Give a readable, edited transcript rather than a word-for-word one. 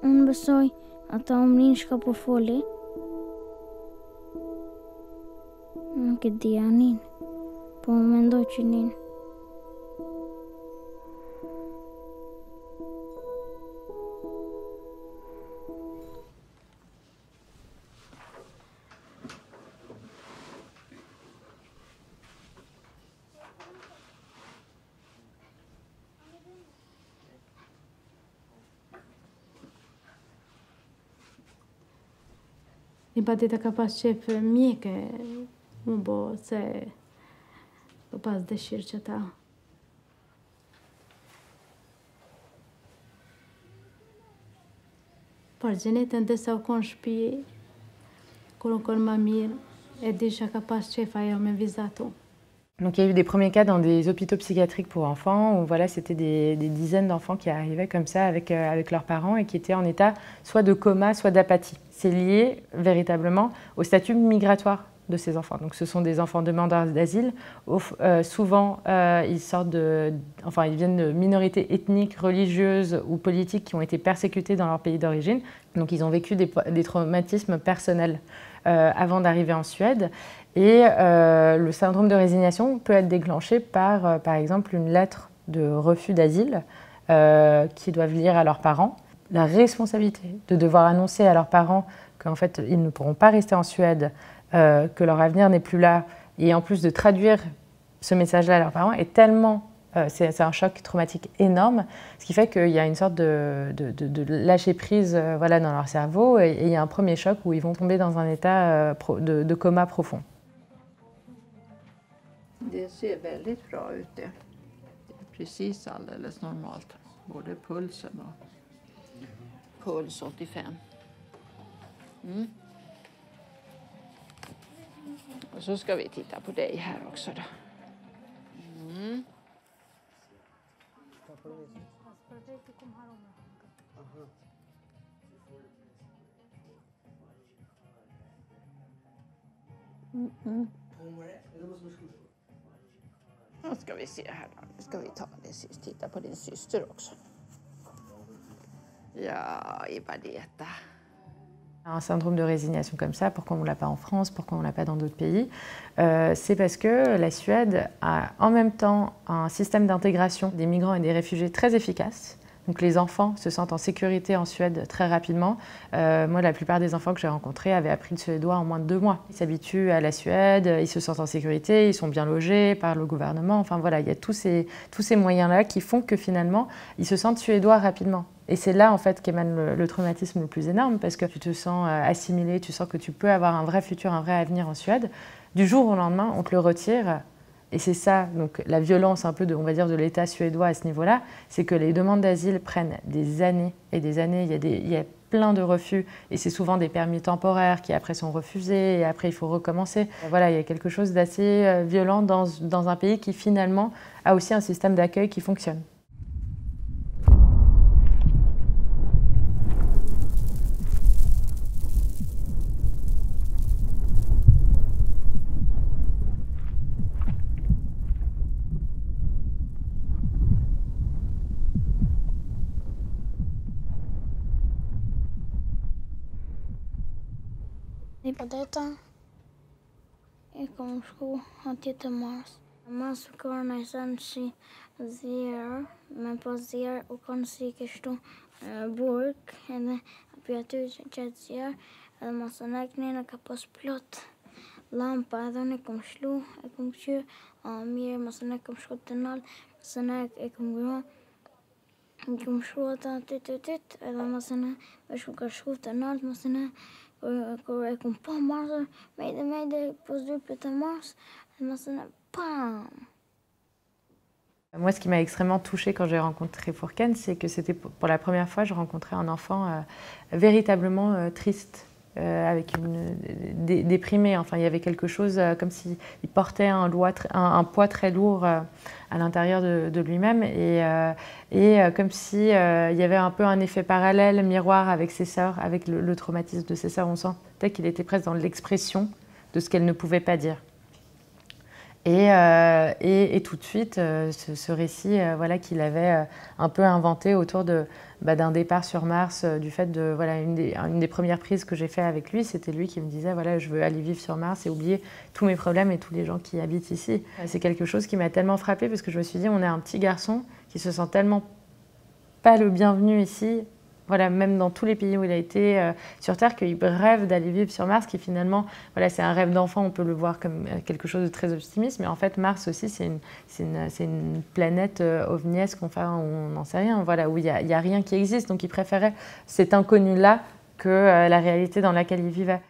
Unë besoj ata umrin shka po foli. Nuk e di anin, po mendoj që nin. Një patita ka pas qef mjeke, më bo se po pas dëshirë që ta. Por gjenetën desa u konë shpi, kur u konë ma mirë, e disha ka pas qef ajo me vizatu. Donc il y a eu des premiers cas dans des hôpitaux psychiatriques pour enfants où voilà, c'était des dizaines d'enfants qui arrivaient comme ça avec leurs parents et qui étaient en état soit de coma, soit d'apathie. C'est lié véritablement au statut migratoire de ces enfants. Donc ce sont des enfants demandeurs d'asile. Souvent, ils viennent de minorités ethniques, religieuses ou politiques qui ont été persécutées dans leur pays d'origine. Donc ils ont vécu des traumatismes personnels avant d'arriver en Suède. Et le syndrome de résignation peut être déclenché par exemple, une lettre de refus d'asile qu'ils doivent lire à leurs parents. La responsabilité de devoir annoncer à leurs parents qu'en fait, ils ne pourront pas rester en Suède, que leur avenir n'est plus là, et en plus de traduire ce message-là à leurs parents est tellement... c'est un choc traumatique énorme, ce qui fait qu'il y a une sorte de lâcher prise voilà, dans leur cerveau, et il y a un premier choc où ils vont tomber dans un état de coma profond. Det ser väldigt bra ut det. Det är precis alldeles normalt. Både pulsen och puls 85. Och så ska vi titta på dig här också då. Nu ska vi se här då. Nu ska vi titta på din syster också. Ja, Ibadeta. Un syndrome de résignation comme ça, pourquoi on ne l'a pas en France, pourquoi on ne l'a pas dans d'autres pays, c'est parce que la Suède a en même temps un système d'intégration des migrants et des réfugiés très efficace. Donc les enfants se sentent en sécurité en Suède très rapidement. Moi, la plupart des enfants que j'ai rencontrés avaient appris le suédois en moins de 2 mois. Ils s'habituent à la Suède, ils se sentent en sécurité, ils sont bien logés par le gouvernement. Enfin voilà, il y a tous ces moyens-là qui font que finalement, ils se sentent suédois rapidement. Et c'est là en fait qu'émane le traumatisme le plus énorme, parce que tu te sens assimilé, tu sens que tu peux avoir un vrai futur, un vrai avenir en Suède. Du jour au lendemain, on te le retire. Et c'est ça, donc la violence un peu on va dire, de l'État suédois à ce niveau-là, c'est que les demandes d'asile prennent des années et des années. Il y a plein de refus et c'est souvent des permis temporaires qui après sont refusés et après il faut recommencer. Voilà, il y a quelque chose d'assez violent dans un pays qui finalement a aussi un système d'accueil qui fonctionne. Ibadeta e kom shku atje të Mars. Mars u kanë e thënë si zjerë, me po zjerë u kanë si kështu burg, edhe për aty që zjerë, edhe mos e neknin e ka pas plot lampa, edhe unë e kom shlu, e kom qyrë, mirë, mos e nek kom shku të nalë, mos e nek e kom grua, e kom shku ata tyt, edhe mos e nek e ka shku të nalë, mos e nek kur e kom pa Marsën, mejde po zdypje të Mars, dhe mos e nek, pam! Moi, ce qui m'a extrêmement touchée quand j'ai rencontré Furkan, c'est que c'était pour la première fois que je rencontrais un enfant véritablement triste, avec déprimé. Enfin, il y avait quelque chose comme s'il portait un poids très lourd à l'intérieur de lui-même et comme s'il y avait un peu un effet parallèle, miroir avec ses sœurs, avec le traumatisme de ses sœurs. On sentait qu'il était presque dans l'expression de ce qu'elle ne pouvait pas dire. Et tout de suite, ce récit voilà, qu'il avait un peu inventé autour d'un départ sur Mars, du fait de voilà, une des premières prises que j'ai fait avec lui, c'était lui qui me disait voilà, je veux aller vivre sur Mars et oublier tous mes problèmes et tous les gens qui habitent ici. C'est quelque chose qui m'a tellement frappée parce que je me suis dit on est un petit garçon qui se sent tellement pas le bienvenu ici. Voilà, même dans tous les pays où il a été sur Terre, qu'il rêve d'aller vivre sur Mars, qui finalement, voilà, c'est un rêve d'enfant, on peut le voir comme quelque chose de très optimiste, mais en fait, Mars aussi, c'est une planète ovniesque, enfin, on n'en sait rien, voilà, où il y a rien qui existe, donc il préférait cet inconnu-là que la réalité dans laquelle il vivait.